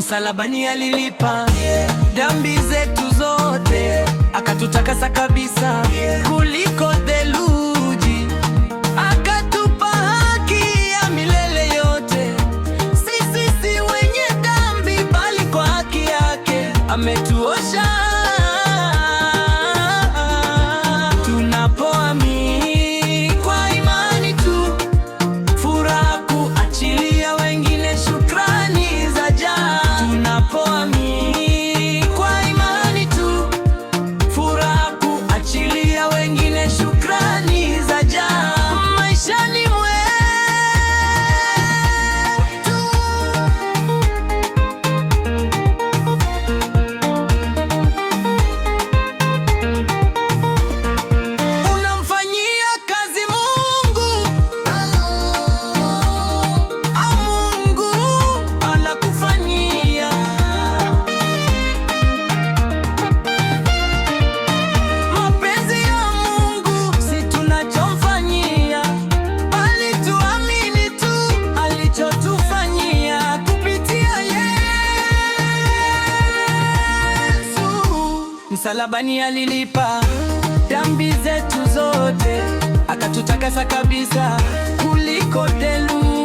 Msalabani alilipa dhambi zetu zote, akatutakasa kabisa kuliko theluji, akatupa haki ya milele yote. Sisi si wenye dhambi, bali kwa haki yake ametuosha. Tunapoamini kwa imani tu, furaha kuachilia wengine, shukrani za jaa. Tunapoamini kwa imani tu, furaha kuachilia wengine, shukrani za jaa maishani mwetu. Unamfanyia kazi Mungu au Mungu anakufanyia? Mapenzi ya Mungu si tunachomfanyia, bali tuamini tu alichotufanyia kupitia Yesu. Msalabani alilipa dhambi zetu zote, akatutakasa kabisa kuliko theluji.